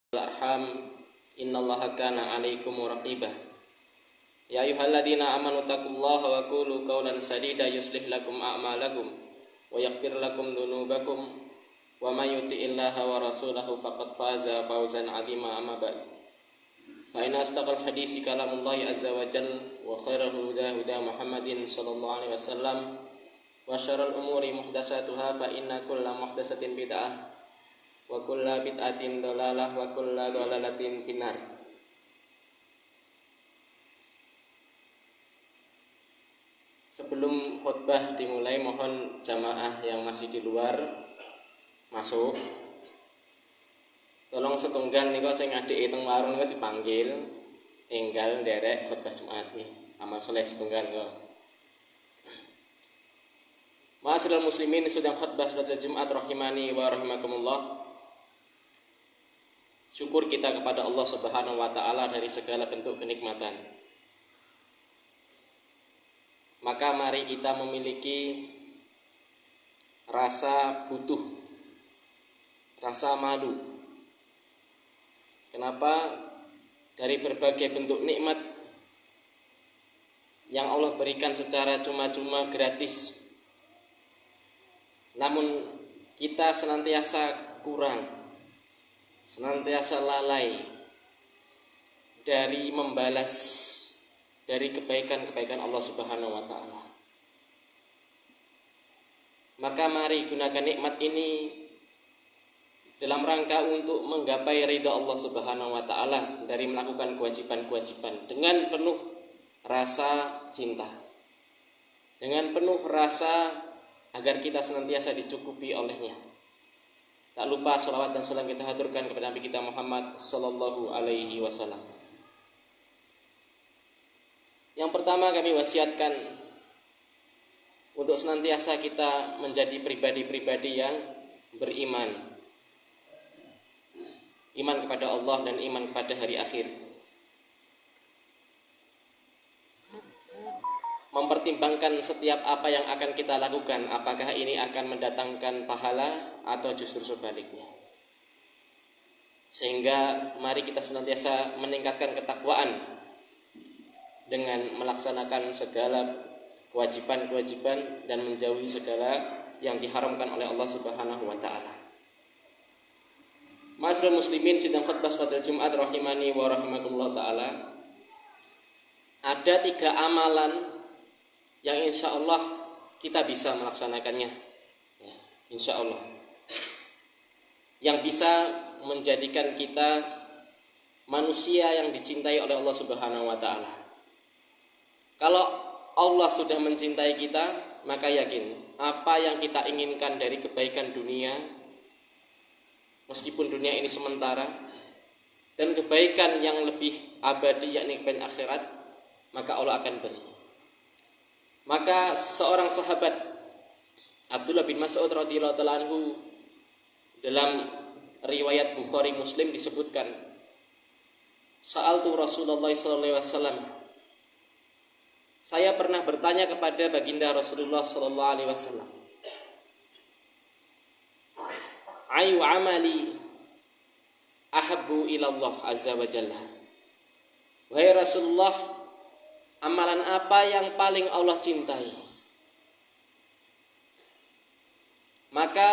Arham innallaha kana 'alaikum raqiba. Ya ayyuhalladzina amanu taqullaha wa qulu qawlan sadida yuslih lakum a'malakum wa yaghfir lakum dzunubakum wa may yuti'illaha wa rasulahu faqad faza fawzan 'azima. Amma ba'd. Fa inna astaqal hadisi kalamullahi azza wa jalla wa khairal huda huda Muhammadin sallallahu alaihi wasallam wa syarrul umuri muhdatsatuha fa inna kulla muhdatsatin bid'ah wa kulla bid'atin dhalalah wa kulla dhalalatin finnar. Sebelum khutbah dimulai, mohon jamaah yang masih di luar masuk. Tolong setunggal niku sing adike teng warung niku dipanggil enggal nderek khutbah Jumat nggih. Amal soleh setunggal niku. Ma'asyiral muslimin, sedang khutbah salat Jumat rahimani wa rahimakumullah. Syukur kita kepada Allah Subhanahu wa taala dari segala bentuk kenikmatan. Maka mari kita memiliki rasa butuh, rasa malu. Kenapa? Dari berbagai bentuk nikmat yang Allah berikan secara cuma-cuma gratis, namun kita senantiasa kurang, senantiasa lalai dari membalas dari kebaikan-kebaikan Allah Subhanahu wa taala. Maka mari gunakan nikmat ini dalam rangka untuk menggapai ridha Allah Subhanahu wa taala dari melakukan kewajiban-kewajiban dengan penuh rasa cinta, dengan penuh rasa agar kita senantiasa dicukupi olehnya. Tak lupa sholawat dan salam kita haturkan kepada Nabi kita Muhammad sallallahu alaihi wasallam. Yang pertama, kami wasiatkan untuk senantiasa kita menjadi pribadi-pribadi yang beriman. Iman kepada Allah dan iman kepada hari akhir. Mempertimbangkan setiap apa yang akan kita lakukan, apakah ini akan mendatangkan pahala atau justru sebaliknya. Sehingga mari kita senantiasa meningkatkan ketakwaan dengan melaksanakan segala kewajiban-kewajiban dan menjauhi segala yang diharamkan oleh Allah Subhanahu wa taala. Ma'asyiral muslimin, sidang khutbah salat Jumat rahimani wa rahimakumullah taala. Ada 3 amalan yang insya Allah kita bisa melaksanakannya, ya, insya Allah, yang bisa menjadikan kita manusia yang dicintai oleh Allah Subhanahu wa taala. Kalau Allah sudah mencintai kita, maka yakin apa yang kita inginkan dari kebaikan dunia, meskipun dunia ini sementara, dan kebaikan yang lebih abadi yakni kebaikan akhirat, maka Allah akan beri. Maka seorang sahabat Abdullah bin Mas'ud radhiyallahu ta'ala anhu, dalam riwayat Bukhari Muslim disebutkan, Sa'altu Rasulullah sallallahu alaihi wasallam, saya pernah bertanya kepada baginda Rasulullah sallallahu alaihi wasallam, ayu amali ahabbu ilallah azza wa jalla. Wahai Rasulullah, amalan apa yang paling Allah cintai? Maka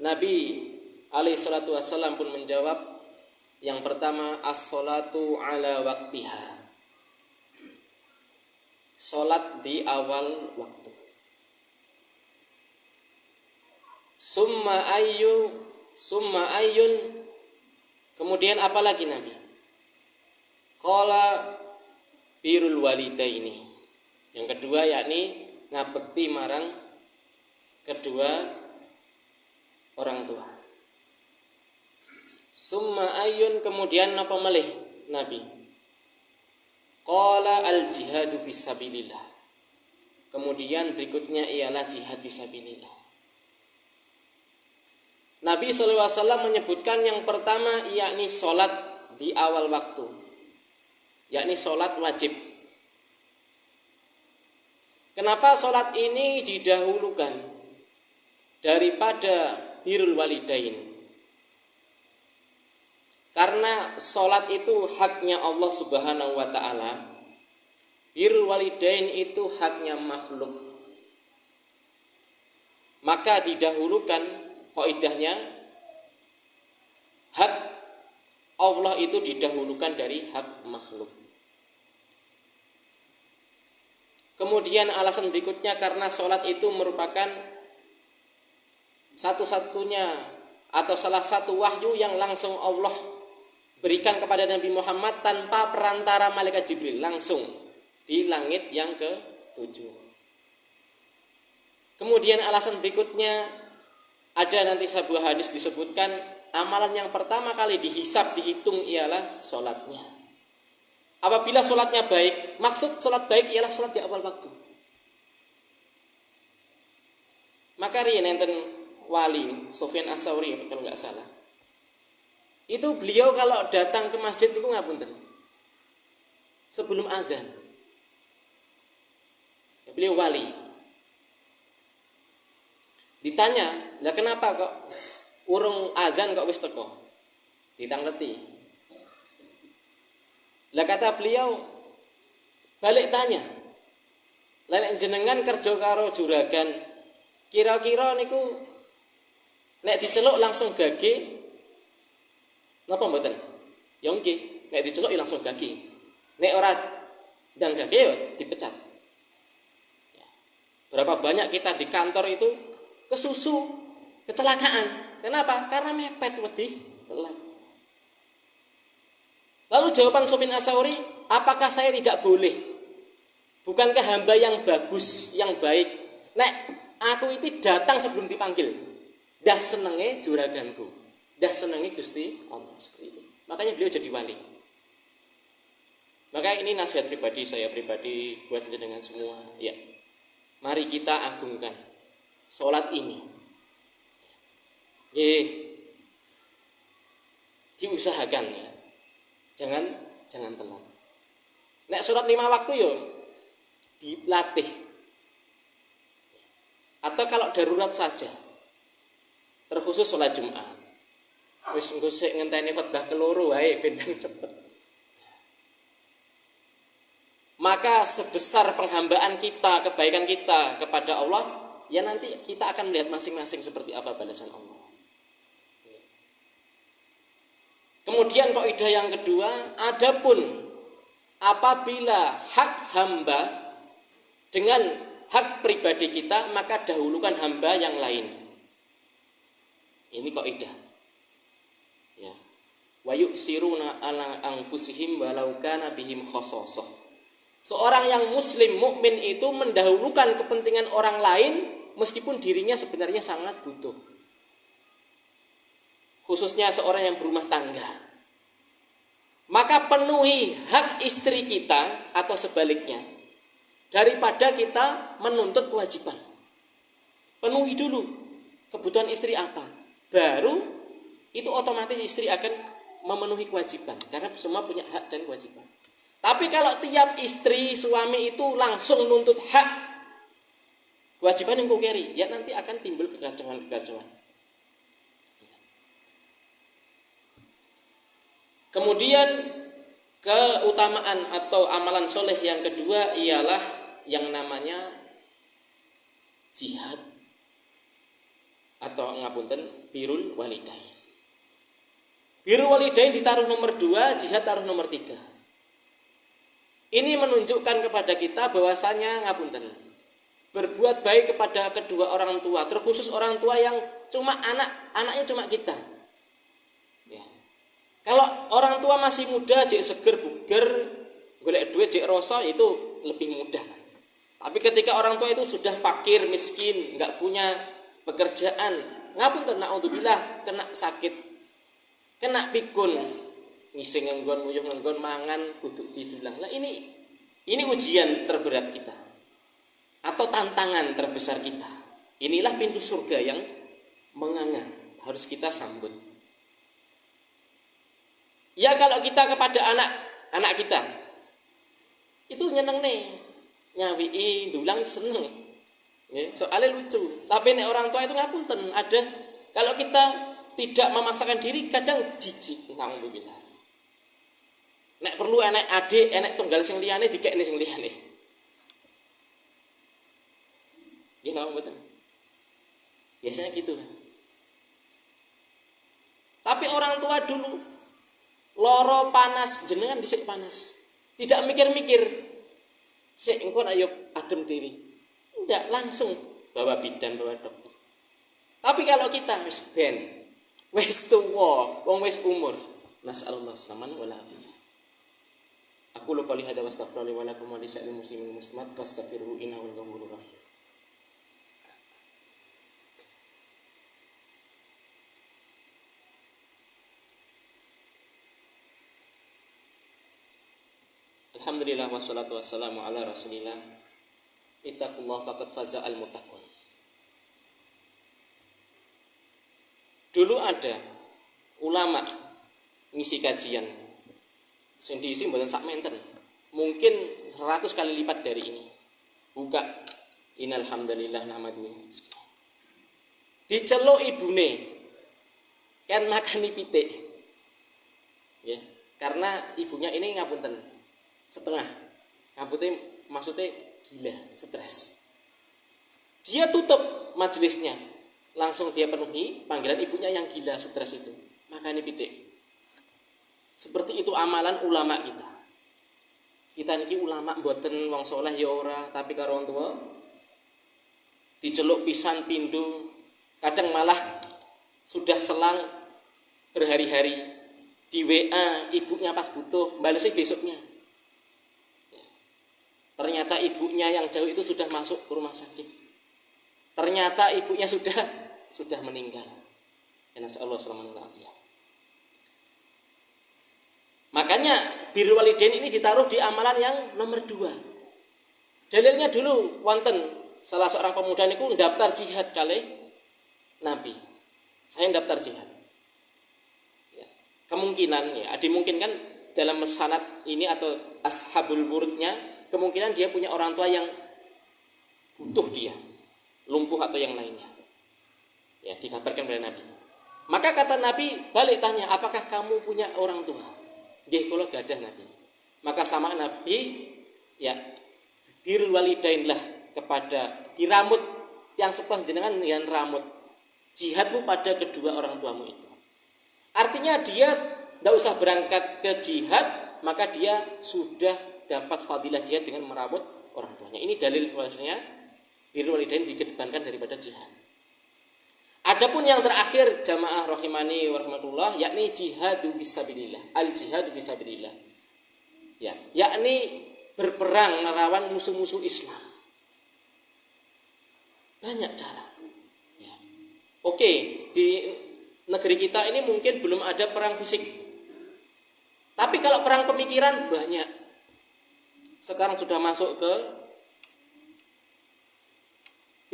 Nabi alaihi salatu wasallam pun menjawab, yang pertama as-salatu ala waqtiha, salat di awal waktu. Summa ayyun, kemudian apa lagi Nabi? Qala birrul walidaini, yang kedua yakni ngabekti marang kedua orang tua. Summa ayyun, kemudian apa malih Nabi? Qala al-jihadu fisabilillah, kemudian berikutnya ialah jihad fisabilillah. Nabi SAW menyebutkan yang pertama yakni sholat di awal waktu, yakni sholat wajib. Kenapa sholat ini didahulukan daripada birrul walidain? Karena sholat itu haknya Allah Subhanahu wa ta'ala, birrul walidain itu haknya makhluk. Maka didahulukan kaidahnya, hak Allah itu didahulukan dari hak makhluk. Kemudian alasan berikutnya karena sholat itu merupakan satu-satunya atau salah satu wahyu yang langsung Allah berikan kepada Nabi Muhammad tanpa perantara malaikat Jibril, langsung di langit yang ke-7. Kemudian alasan berikutnya, ada nanti sebuah hadis disebutkan amalan yang pertama kali dihisab, dihitung ialah sholatnya. Apabila sholatnya baik, maksud sholat baik ialah sholat di awal waktu. Maka riyen enten wali Sufyan Ats-Tsauri kalau nggak salah, itu beliau kalau datang ke masjid itu ngapunten sebelum azan. Beliau wali. Ditanya, lah kenapa kok urung azan kok wis teko? Ditangleti. Lah kata beliau, balik tanya, lah nek jenengan kerja karo juragan, kira-kira niku nek diceluk langsung gage napa mboten? Ya nggih, nek diceluk langsung gage. Nek ora ndang gage ya dipecat. Ya. Berapa banyak kita di kantor itu kesusu, kecelakaan. Kenapa? Karena mepet wedi telat. Lalu jawaban Sufyan Ats-Tsauri, apakah saya tidak boleh? Bukankah hamba yang bagus, yang baik? Nek aku itu datang sebelum dipanggil. Dah senenge juraganku, dah senenge Gusti Allah, seperti itu. Makanya beliau jadi wali. Maka ini nasihat pribadi saya pribadi buat dengan semua. Ya, mari kita agungkan sholat ini. Diusahakan ya. Jangan telat. Nek sholat 5 waktu yo dilatih. Atau kalau darurat saja, terkhusus sholat Jumat, wis engko sik ngenteni khotbah keloro wae ben cepet. Maka sebesar penghambaan kita, kebaikan kita kepada Allah, ya nanti kita akan melihat masing-masing seperti apa balasan Allah. Kemudian kaidah yang kedua, adapun apabila hak hamba dengan hak pribadi kita, maka dahulukan hamba yang lain. Ini kaidah. Ya. Wa yu'siruna ala anfusihim walau kana bihim khassasah. Seorang yang muslim mukmin itu mendahulukan kepentingan orang lain meskipun dirinya sebenarnya sangat butuh. Khususnya seorang yang berumah tangga. Maka penuhi hak istri kita atau sebaliknya daripada kita menuntut kewajiban. Penuhi dulu kebutuhan istri apa, baru itu otomatis istri akan memenuhi kewajiban karena semua punya hak dan kewajiban. Tapi kalau tiap istri suami itu langsung nuntut hak kewajiban yang kukeri, ya nanti akan timbul kekacauan. Kemudian keutamaan atau amalan soleh yang kedua ialah yang namanya jihad atau ngapunten birrul walidain. Birrul walidain ditaruh nomor 2, jihad taruh nomor 3. Ini menunjukkan kepada kita bahwasanya ngapunten, berbuat baik kepada kedua orang tua, terkhusus orang tua yang cuma anaknya cuma kita. Ya. Kalau orang tua masih muda, jek seger buger, golek duit jek rasa, itu lebih mudah. Tapi ketika orang tua itu sudah fakir, miskin, enggak punya pekerjaan, ngapunten naudzubillah kena sakit, kena pikun, ngising nggon muyuh nggon mangan kudu didulang. Lah ini ujian terberat kita atau tantangan terbesar kita. Inilah pintu surga yang menganga, harus kita sambut. Ya kalau kita kepada anak kita itu nyeneng nih, nyawi dulang seneng, ya, soalnya lucu. Tapi nek orang tua itu ngapunten, ada kalau kita tidak memaksakan diri kadang jijik, alhamdulillah. Nek perlu enek adik, enek tunggal sing liyane dikekne sing liyane. Nggih napa mboten? Biasanya gitu kan. Tapi orang tua dulu loro panas jenengan dhisik panas. Tidak mikir-mikir. Sik engko ayo adem dhewe. Ndak langsung bawa bidan, bawa dokter. Tapi kalau kita wis ben, wis tuwa, wong wis umur, nasallallahu saman wala afiyah. Aku lu qouli hadza wastaghfirullahi wa lakum wa li sa'il muslimin muslimat fastaghfiruhu innahu ghafurur rahim. Alhamdulillah wassalatu wassalamu ala rasulillah. Ittaqullah faqad faza al-muttaqun. Dulu ada ulama ngisi kajian sing diisi mboten sak menten. Mungkin 100 kali lipat dari ini. Buka innal hamdalillah nahmaduhu. Diceluk ibune kan makani pitik. Ya, karena ibunya ini ngapunten setengah. Ngapunten maksudnya gila, stres. Dia tutup majelisnya. Langsung dia penuhi panggilan ibunya yang gila, stres itu. Makani pitik. Seperti itu amalan ulama kita. Kita niki ulama mboten wong saleh ya ora, tapi karo wong tua diceluk pisan pindho, kadang malah sudah selang berhari-hari di WA ibunya pas butuh, balesnya besoknya. Ternyata ibunya yang jauh itu sudah masuk ke rumah sakit. Ternyata ibunya sudah meninggal. Nasallahu alaihi wasallam. Makanya birrul walidain ini ditaruh di amalan yang nomor 2. Dalilnya dulu wonten salah seorang pemuda niku daftar jihad kali Nabi. Saya daftar jihad. Ya. Kemungkinan ya, dimungkinkan dalam sanad ini atau ashabul wurudnya kemungkinan dia punya orang tua yang butuh dia, lumpuh atau yang lainnya. Ya, dikabarkan oleh Nabi. Maka kata Nabi, balik tanya, apakah kamu punya orang tua? Nggih, kula gadah Nabi. Maka sama Nabi, ya, birrul walidainlah kepada diramut yang sepah jenengan dengan ramut. Jihadmu pada kedua orang tuamu itu. Artinya dia tidak usah berangkat ke jihad, maka dia sudah dapat fadilah jihad dengan merawat orang tuanya. Ini dalil bahwasanya birrul walidain dikedepankan daripada jihad. Adapun yang terakhir jamaah rahimani wa rahmatullah, yakni jihadu fisabilillah, al jihadu fisabilillah. Ya, yakni berperang melawan musuh-musuh Islam. Banyak cara. Ya. Oke, di negeri kita ini mungkin belum ada perang fisik. Tapi kalau perang pemikiran banyak. Sekarang sudah masuk ke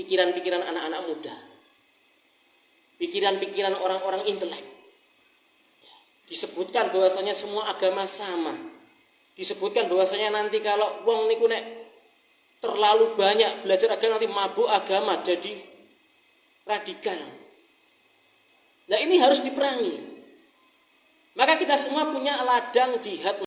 pikiran-pikiran anak-anak muda. Pikiran-pikiran orang-orang intelek. Disebutkan bahwasanya semua agama sama. Disebutkan bahwasanya nanti kalau wong niku nek terlalu banyak belajar agama nanti mabuk agama, jadi radikal. Nah, ini harus diperangi. Maka kita semua punya ladang jihad